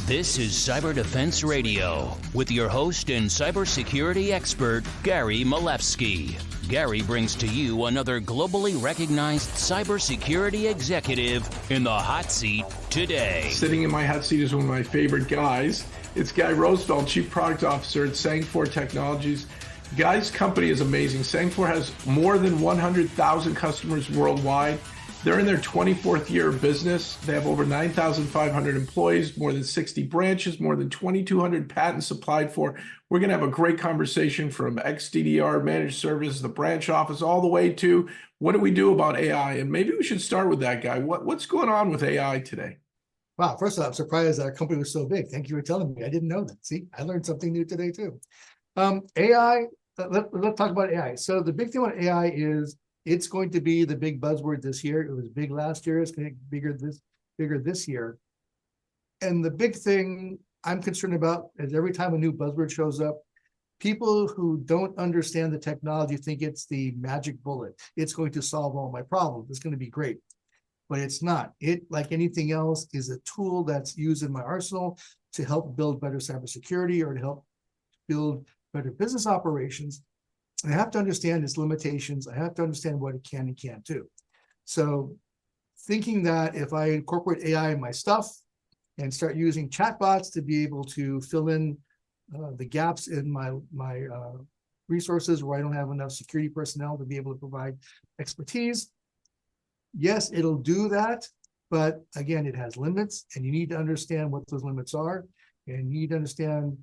This is Cyber Defense Radio with your host and cybersecurity expert, Gary Malevsky. Gary brings to you another globally recognized cybersecurity executive in the hot seat today. Sitting in my hot seat is one of my favorite guys. It's Guy Rosendahl, Chief Product Officer at Sangfor Technologies. Guy's company is amazing. Sangfor has more than 100,000 customers worldwide. They're in their 24th year of business. They have over 9,500 employees, more than 60 branches, more than 2,200 patents applied for. We're going to have a great conversation from XDDR, managed service, the branch office, all the way to what do we do about AI? And maybe we should start with that, Guy. What's going on with AI today? Wow, first of all, I'm surprised our company was so big. Thank you for telling me. I didn't know that. See, I learned something new today too. AI, let's talk about AI. So the big thing about AI is it's going to be the big buzzword this year. It was big last year. It's going to get bigger this year. And the big thing I'm concerned about is every time a new buzzword shows up, people who don't understand the technology think it's the magic bullet. It's going to solve all my problems. It's going to be great. But it's not. It, like anything else, is a tool that's used in my arsenal to help build better cybersecurity or to help build better business operations. I have to understand its limitations. I have to understand what it can and can't do. So thinking that if I incorporate AI in my stuff and start using chatbots to be able to fill in the gaps in my resources where I don't have enough security personnel to be able to provide expertise, yes, it'll do that. But again, it has limits, and you need to understand what those limits are. And you need to understand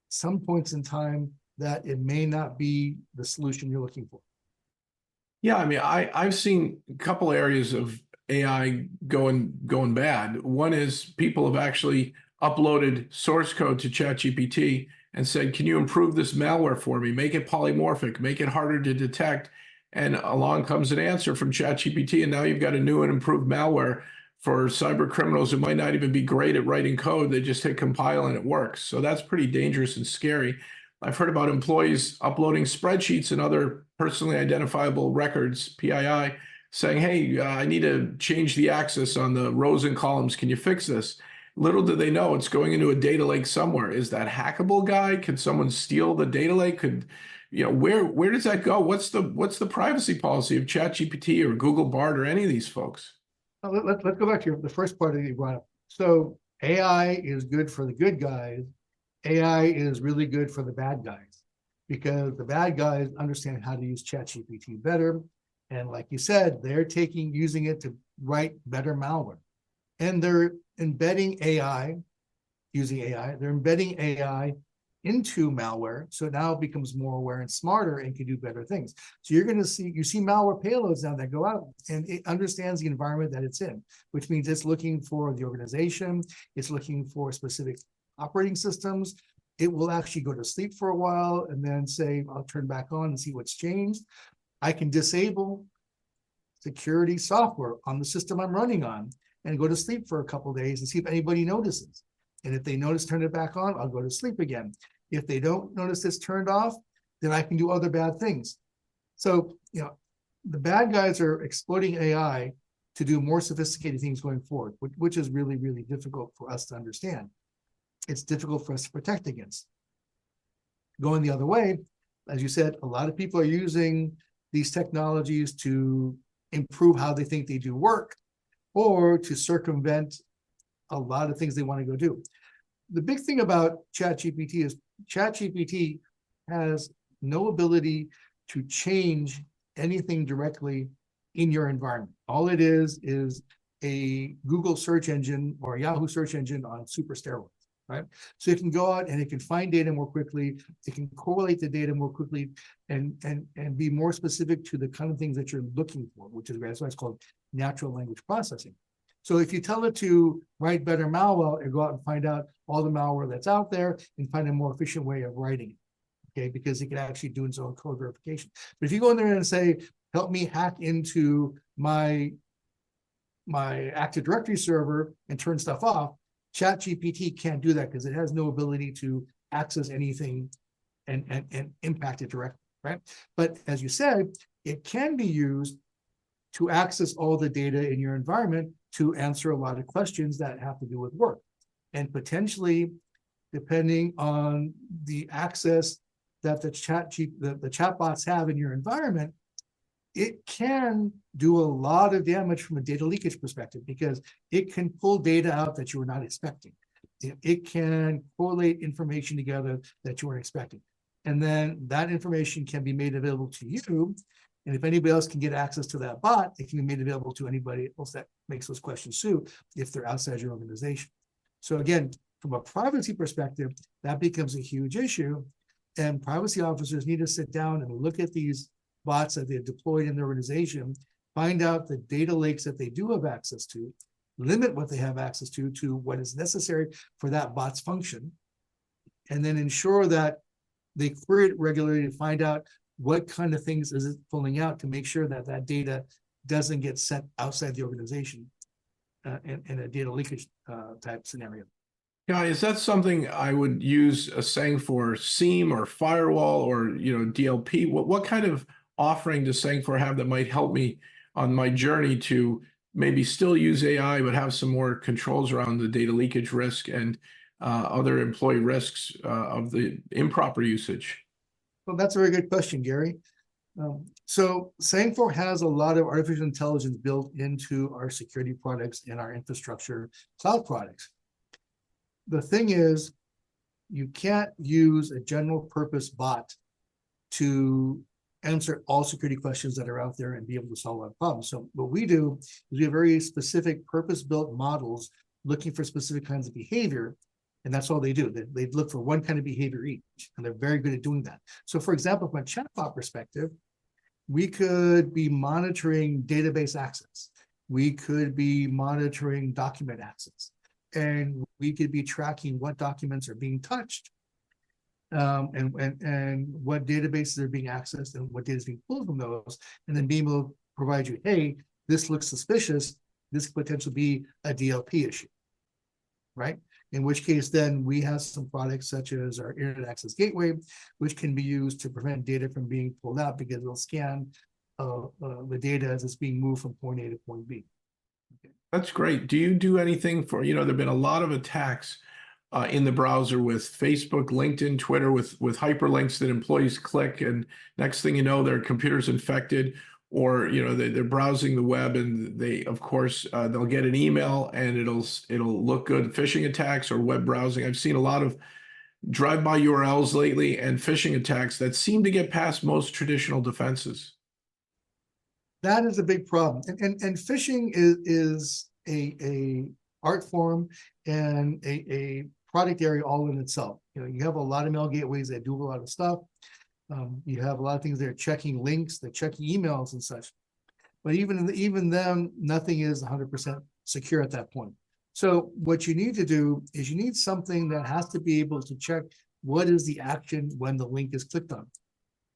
some points in time that it may not be the solution you're looking for. Yeah, I mean, I've seen a couple areas of AI going bad. One is people have actually uploaded source code to ChatGPT and said, can you improve this malware for me? Make it polymorphic, make it harder to detect. And along comes an answer from ChatGPT, and now you've got a new and improved malware for cyber criminals who might not even be great at writing code. They just hit compile and it works. So that's pretty dangerous and scary. I've heard about employees uploading spreadsheets and other personally identifiable records, PII, saying, hey, I need to change the axis on the rows and columns. Can you fix this? Little do they know it's going into a data lake somewhere. Is that hackable, Guy? Could someone steal the data lake? Where does that go? What's the privacy policy of ChatGPT or Google Bard or any of these folks? Let's go back to the first part that you brought up. So AI is good for the good guys. AI is really good for the bad guys because the bad guys understand how to use ChatGPT better. And like you said, they're using it to write better malware. And they're embedding AI, they're embedding AI into malware. So now it becomes more aware and smarter and can do better things. So you're going to see malware payloads now that go out and it understands the environment that it's in, which means it's looking for the organization. It's looking for specific operating systems. It will actually go to sleep for a while and then say, I'll turn back on and see what's changed. I can disable security software on the system I'm running on and go to sleep for a couple of days and see if anybody notices. And if they notice, turn it back on, I'll go to sleep again. If they don't notice it's turned off, then I can do other bad things. So, the bad guys are exploiting AI to do more sophisticated things going forward, which is really, really difficult for us to understand. It's difficult for us to protect against. Going the other way, as you said, a lot of people are using these technologies to improve how they think they do work or to circumvent a lot of things they want to go do. The big thing about ChatGPT is ChatGPT has no ability to change anything directly in your environment. All it is a Google search engine or a Yahoo search engine on super steroids. Right? So it can go out and it can find data more quickly. It can correlate the data more quickly and be more specific to the kind of things that you're looking for, which is that's why it's called natural language processing. So if you tell it to write better malware, it'll go out and find out all the malware that's out there and find a more efficient way of writing it. Okay, because it can actually do its own code verification. But if you go in there and say, help me hack into my Active Directory server and turn stuff off, ChatGPT can't do that because it has no ability to access anything and impact it directly, right? But as you said, it can be used to access all the data in your environment to answer a lot of questions that have to do with work. And potentially, depending on the access that the chatbots have in your environment, it can do a lot of damage from a data leakage perspective, because it can pull data out that you were not expecting. It can correlate information together that you weren't expecting. And then that information can be made available to you. And if anybody else can get access to that bot, it can be made available to anybody else that makes those questions too, if they're outside your organization. So again, from a privacy perspective, that becomes a huge issue. And privacy officers need to sit down and look at these bots that they've deployed in their organization, find out the data lakes that they do have access to, limit what they have access to what is necessary for that bot's function, and then ensure that they query it regularly to find out what kind of things is it pulling out to make sure that that data doesn't get sent outside the organization in a data leakage type scenario. Yeah, is that something I would use a Sangfor SIEM or firewall or DLP? What kind of offering does Sangfor have that might help me on my journey to maybe still use AI, but have some more controls around the data leakage risk and other employee risks of the improper usage? Well, that's a very good question, Gary. So Sangfor has a lot of artificial intelligence built into our security products and our infrastructure cloud products. The thing is, you can't use a general purpose bot to answer all security questions that are out there and be able to solve our problems. So what we do is we have very specific purpose-built models looking for specific kinds of behavior. And that's all they do. They look for one kind of behavior each, and they're very good at doing that. So for example, from a chatbot perspective, we could be monitoring database access. We could be monitoring document access. And we could be tracking what documents are being touched, and what databases are being accessed and what data is being pulled from those, and then being able to provide you, hey, this looks suspicious. This could potentially be a DLP issue, right? In which case, then we have some products such as our Internet Access Gateway, which can be used to prevent data from being pulled out, because it'll scan the data as it's being moved from point A to point B. Okay. That's great. Do you do anything for, there've been a lot of attacks in the browser with Facebook, LinkedIn, Twitter, with hyperlinks that employees click, and next thing you know, their computer's infected, or they're browsing the web, and they, of course, they'll get an email and it'll look good. Phishing attacks or web browsing. I've seen a lot of drive-by URLs lately and phishing attacks that seem to get past most traditional defenses. That is a big problem, and phishing is a art form and a product area all in itself. You have a lot of mail gateways that do a lot of stuff. You have a lot of things that are checking links, they're checking emails and such. But even them, nothing is 100% secure at that point. So what you need to do is you need something that has to be able to check what is the action when the link is clicked on.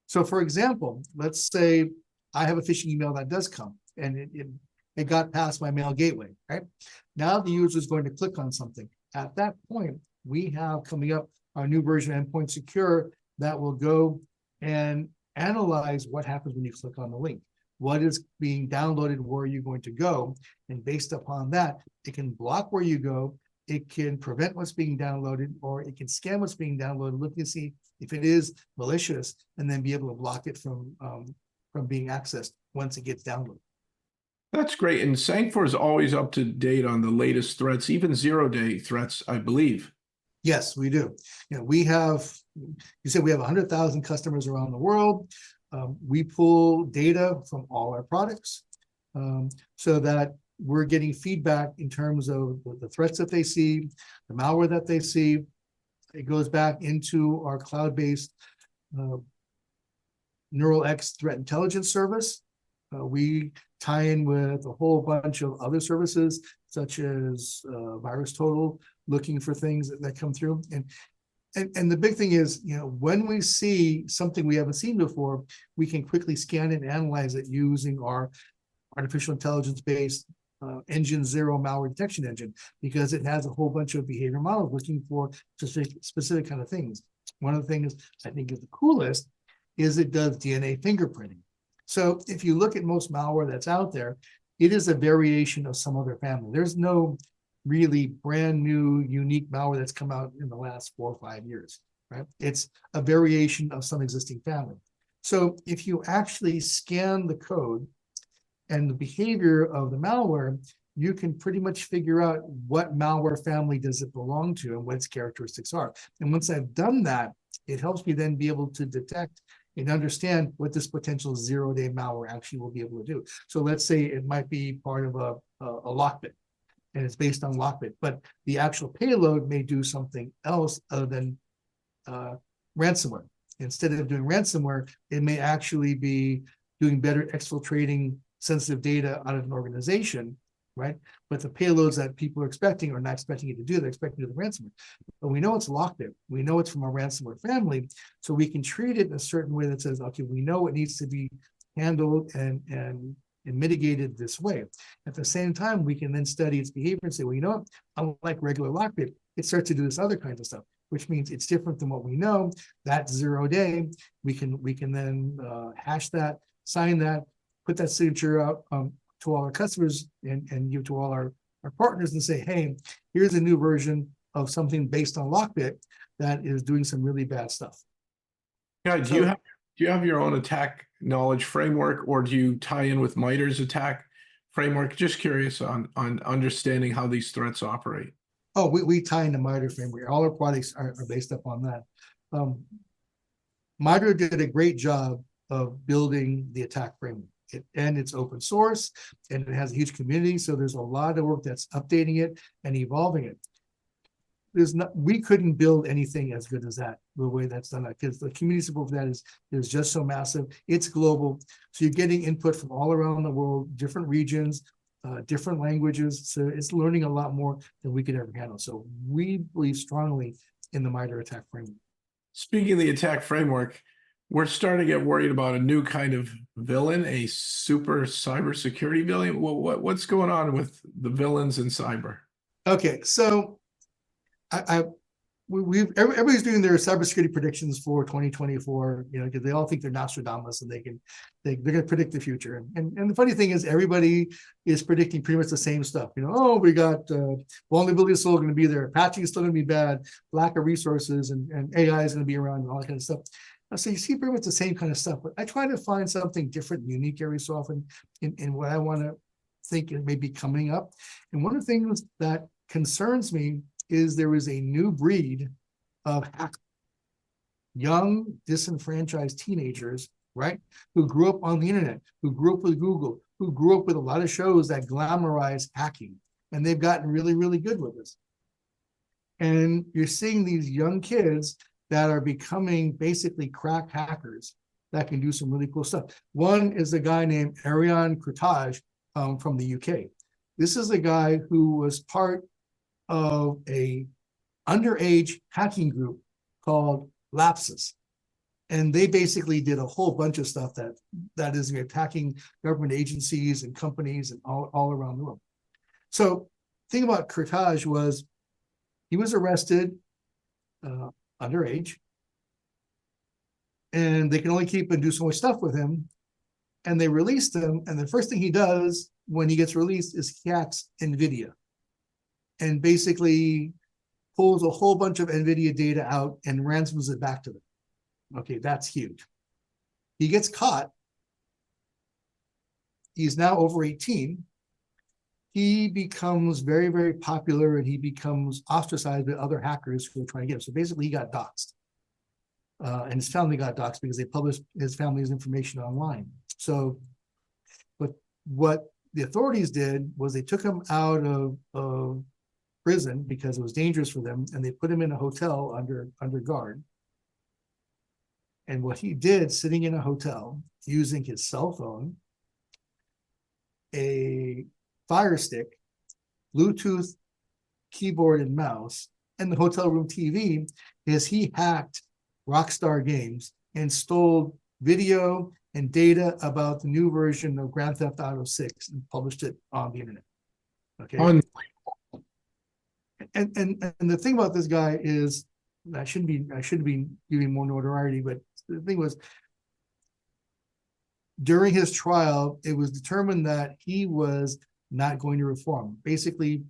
So for example, let's say I have a phishing email that does come, and it got past my mail gateway, right? Now the user is going to click on something. At that point, we have coming up our new version of Endpoint Secure that will go and analyze what happens when you click on the link. What is being downloaded, where are you going to go? And based upon that, it can block where you go, it can prevent what's being downloaded, or it can scan what's being downloaded, look and see if it is malicious, and then be able to block it from being accessed once it gets downloaded. That's great. And Sangfor is always up to date on the latest threats, even zero-day threats, I believe. Yes, we do. We have, you said we have 100,000 customers around the world. We pull data from all our products so that we're getting feedback in terms of the threats that they see, the malware that they see. It goes back into our cloud-based NeuralX threat intelligence service. We tie in with a whole bunch of other services, such as VirusTotal, looking for things that come through. And the big thing is, when we see something we haven't seen before, we can quickly scan it and analyze it using our artificial intelligence-based Engine Zero malware detection engine, because it has a whole bunch of behavior models looking for specific kind of things. One of the things I think is the coolest is it does DNA fingerprinting. So if you look at most malware that's out there, it is a variation of some other family. There's no really brand new, unique malware that's come out in the last 4 or 5 years, right? It's a variation of some existing family. So if you actually scan the code and the behavior of the malware, you can pretty much figure out what malware family does it belong to and what its characteristics are. And once I've done that, it helps me then be able to detect and understand what this potential zero-day malware actually will be able to do. So let's say it might be part of a lockbit, and it's based on lockbit, but the actual payload may do something else other than ransomware. Instead of doing ransomware, it may actually be doing better exfiltrating sensitive data out of an organization, right? But the payloads that people are expecting are not expecting it to do. They're expecting to do the ransomware. But we know it's lockbit. We know it's from a ransomware family. So we can treat it in a certain way that says, okay, we know it needs to be handled and mitigated this way. At the same time, we can then study its behavior and say, well, you know what? Unlike regular lockbit, it starts to do this other kind of stuff, which means it's different than what we know. That's 0 day. We can then hash that, sign that, put that signature out to all our customers and give to all our partners and say, hey, here's a new version of something based on lockbit that is doing some really bad stuff. Yeah, do you have your own attack knowledge framework, or do you tie in with MITRE's attack framework? Just curious on understanding how these threats operate. Oh, we tie into MITRE framework. All our products are based upon that. MITRE did a great job of building the attack framework. And it's open source, and it has a huge community. So there's a lot of work that's updating it and evolving it. We couldn't build anything as good as that, the way that's done that, because the community support for that is just so massive. It's global. So you're getting input from all around the world, different regions, different languages. So it's learning a lot more than we could ever handle. So we believe strongly in the MITRE attack framework. Speaking of the attack framework, we're starting to get worried about a new kind of villain, a super cybersecurity villain. What's going on with the villains in cyber? Okay, so everybody's doing their cybersecurity predictions for 2024, you know, because they all think they're Nostradamus and they're going to predict the future. And the funny thing is, everybody is predicting pretty much the same stuff. You know, oh, we got vulnerability is still going to be there, patching is still going to be bad, lack of resources, and AI is going to be around and all that kind of stuff. So you see pretty much the same kind of stuff, but I try to find something different and unique every so often in what I want to think is maybe coming up. And one of the things that concerns me is there is a new breed of hackers, young, disenfranchised teenagers, right, who grew up on the internet, who grew up with Google, who grew up with a lot of shows that glamorize hacking, and they've gotten really, really good with this. And you're seeing these young kids that are becoming basically crack hackers that can do some really cool stuff. One is a guy named Arian Kurtaj from the UK. This is a guy who was part of a underage hacking group called Lapsus. And they basically did a whole bunch of stuff that is attacking government agencies and companies and all around the world. So the thing about Kurtaj was he was arrested underage, and they can only keep and do so much stuff with him, and they released him, and the first thing he does when he gets released is he hacks NVIDIA and basically pulls a whole bunch of NVIDIA data out and ransoms it back to them. Okay, that's huge. He gets caught. He's now over 18. He becomes very, very popular, and he becomes ostracized by other hackers who are trying to get him. So basically, he got doxxed. And his family got doxxed because they published his family's information online. So, but what the authorities did was they took him out of prison because it was dangerous for them, and they put him in a hotel under guard. And what he did, sitting in a hotel, using his cell phone, a Fire Stick, Bluetooth keyboard and mouse, and the hotel room TV, is he hacked Rockstar Games and stole video and data about the new version of Grand Theft Auto 6 and published it on the internet. Okay. And the thing about this guy is, I shouldn't be giving more notoriety, but the thing was, during his trial, it was determined that he was not going to reform. Basically,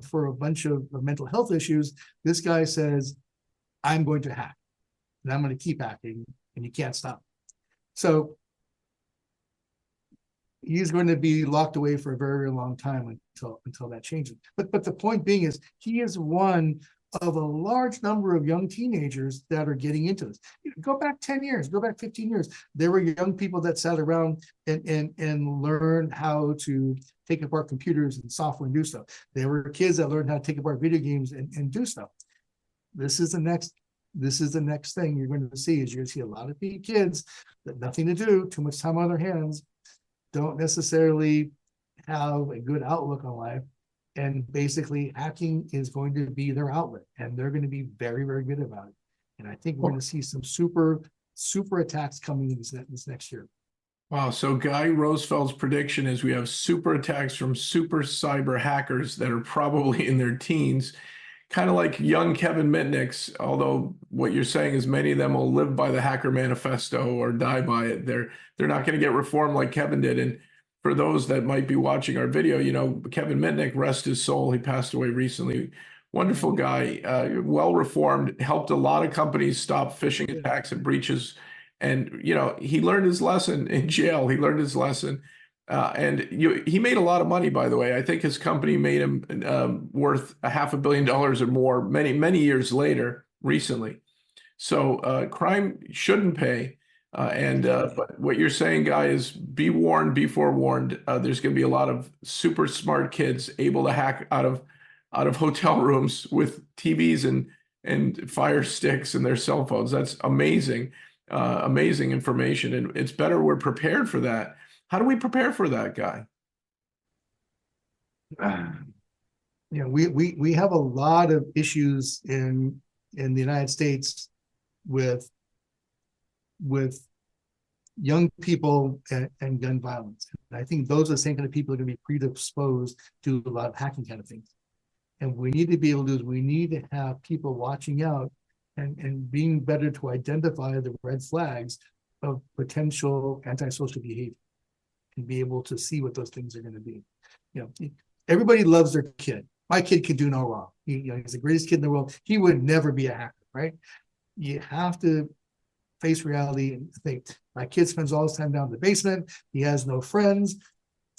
for a bunch of mental health issues. This guy says, I'm going to hack, and I'm going to keep hacking, and you can't stop. So he's going to be locked away for a very, very long time until that changes. But the point being is, he is one of a large number of young teenagers that are getting into this. Go back 10 years, go back 15 years. There were young people that sat around and learned how to take apart computers and software and do stuff. There were kids that learned how to take apart video games and do stuff. This is the next thing you're going to see, is you're going to see a lot of kids that nothing to do, too much time on their hands, don't necessarily have a good outlook on life. And basically hacking is going to be their outlet, and they're going to be very, very good about it. And I think we're going to see some super attacks coming in this next year. Wow. So Guy Roosevelt's prediction is we have super attacks from super cyber hackers that are probably in their teens, kind of like young Kevin Mitnick's, although what you're saying is many of them will live by the hacker manifesto or die by it. They're not going to get reformed like Kevin did. And for those that might be watching our video, you know, Kevin Mitnick, rest his soul, he passed away recently. Wonderful guy, well reformed, helped a lot of companies stop phishing attacks and breaches. And, you know, he learned his lesson in jail. He learned his lesson. He made a lot of money, by the way. I think his company made him worth $500 million or more many years later, recently. So crime shouldn't pay. But what you're saying, Guy, is be warned, be forewarned. There's going to be a lot of super smart kids able to hack out of hotel rooms with TVs and fire sticks and their cell phones. That's amazing, amazing information, and it's better we're prepared for that. How do we prepare for that, Guy? You know, we have a lot of issues in the United States with young people and gun violence. And I think those are the same kind of people that are going to be predisposed to a lot of hacking kind of things. And we need to be able to do is we need to have people watching out and being better to identify the red flags of potential antisocial behavior and be able to see what those things are going to be. You know, everybody loves their kid. My kid can do no wrong. He's the greatest kid in the world. He would never be a hacker, right? You have to face reality and think, my kid spends all his time down in the basement. He has no friends.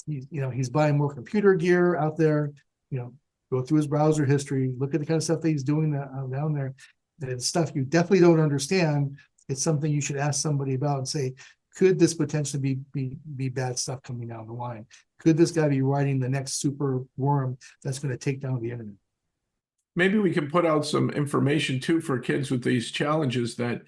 He's buying more computer gear out there. Go through his browser history, look at the kind of stuff that he's doing down there. And it's stuff you definitely don't understand. It's something you should ask somebody about and say, could this potentially be bad stuff coming down the line? Could this guy be writing the next super worm that's going to take down the internet? Maybe we can put out some information too for kids with these challenges that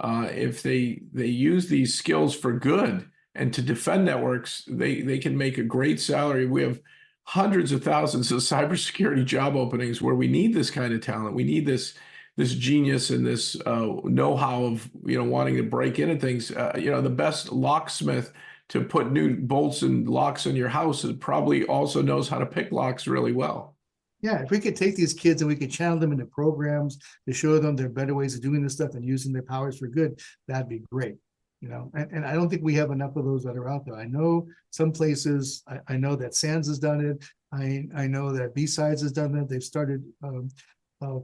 if they use these skills for good and to defend networks, they can make a great salary. We have hundreds of thousands of cybersecurity job openings where we need this kind of talent. We need this genius and this know-how of wanting to break into things. The best locksmith to put new bolts and locks in your house probably also knows how to pick locks really well. Yeah, if we could take these kids and we could channel them into programs to show them there are better ways of doing this stuff and using their powers for good, that'd be great. And I don't think we have enough of those that are out there. I know some places, I know that SANS has done it. I know that B-Sides has done it. They've started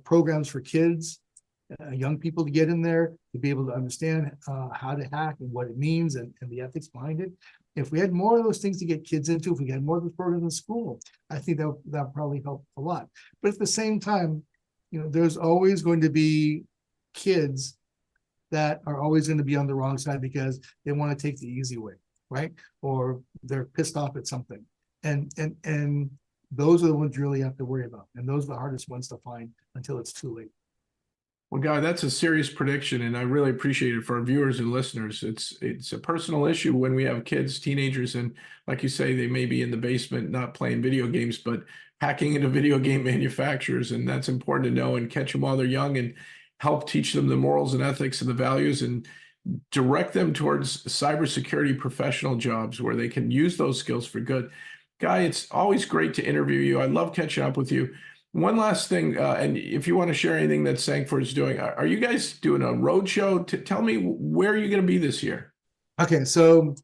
programs for kids, young people to get in there, to be able to understand how to hack and what it means and the ethics behind it. If we had more of those things to get kids into, if we had more of those programs in school, I think that would probably help a lot. But at the same time, there's always going to be kids that are always going to be on the wrong side because they want to take the easy way, right? Or they're pissed off at something. And those are the ones you really have to worry about. And those are the hardest ones to find until it's too late. Well, Guy, that's a serious prediction, and I really appreciate it for our viewers and listeners. It's a personal issue when we have kids, teenagers, and like you say, they may be in the basement not playing video games, but hacking into video game manufacturers, and that's important to know and catch them while they're young and help teach them the morals and ethics and the values and direct them towards cybersecurity professional jobs where they can use those skills for good. Guy, it's always great to interview you. I love catching up with you. One last thing, and if you want to share anything that Sangfor is doing, are you guys doing a road show? Tell me, where are you going to be this year? Okay, so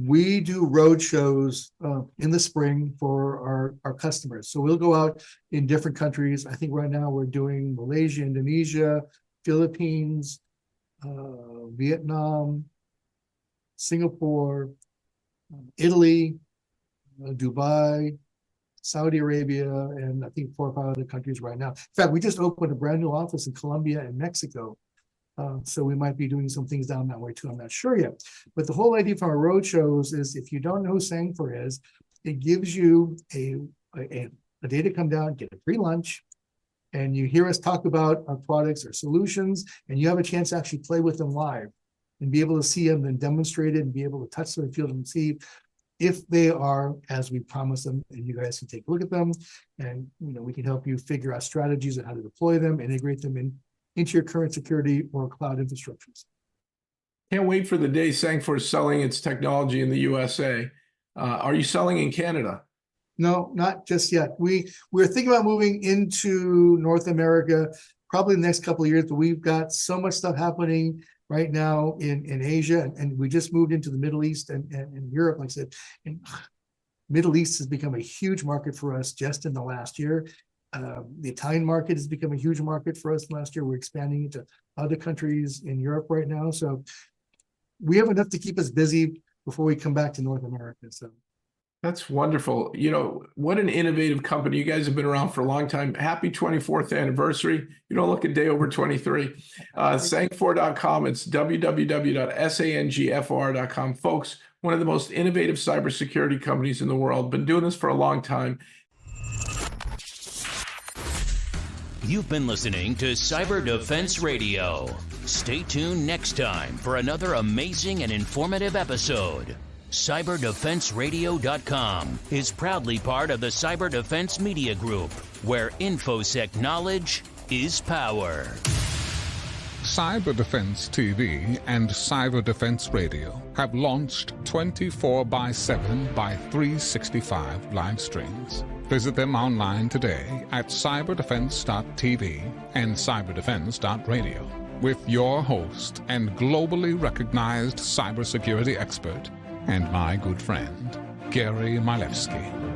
We do road shows in the spring for our customers. So we'll go out in different countries. I think right now we're doing Malaysia, Indonesia, Philippines, Vietnam, Singapore, Italy, Dubai, Saudi Arabia, and I think 4 or 5 other countries right now. In fact, we just opened a brand new office in Colombia and Mexico. So we might be doing some things down that way too. I'm not sure yet. But the whole idea from our road shows is, if you don't know who Sangfor is, it gives you a day to come down, get a free lunch, and you hear us talk about our products or solutions, and you have a chance to actually play with them live and be able to see them and demonstrate it and be able to touch them and feel them and see if they are as we promise them, and you guys can take a look at them, and we can help you figure out strategies on how to deploy them, integrate them into your current security or cloud infrastructures. Can't wait for the day Sangfor is selling its technology in the USA. Are you selling in Canada? No, not just yet. We're thinking about moving into North America probably the next couple of years, but we've got so much stuff happening right now in Asia, and we just moved into the Middle East and Europe. Like I said, and Middle East has become a huge market for us just in the last year. The Italian market has become a huge market for us last year. We're expanding into other countries in Europe right now. So we have enough to keep us busy before we come back to North America. So that's wonderful. What an innovative company. You guys have been around for a long time. Happy 24th anniversary. You don't look a day over 23. Sangfor.com. It's www.sangfor.com. Folks, one of the most innovative cybersecurity companies in the world. Been doing this for a long time. You've been listening to Cyber Defense Radio. Stay tuned next time for another amazing and informative episode. Cyberdefenseradio.com is proudly part of the Cyber Defense Media Group, where InfoSec knowledge is power. Cyber Defense TV and Cyber Defense Radio have launched 24/7 by 365 live streams. Visit them online today at cyberdefense.tv and cyberdefense.radio with your host and globally recognized cybersecurity expert and my good friend, Gary Malevsky.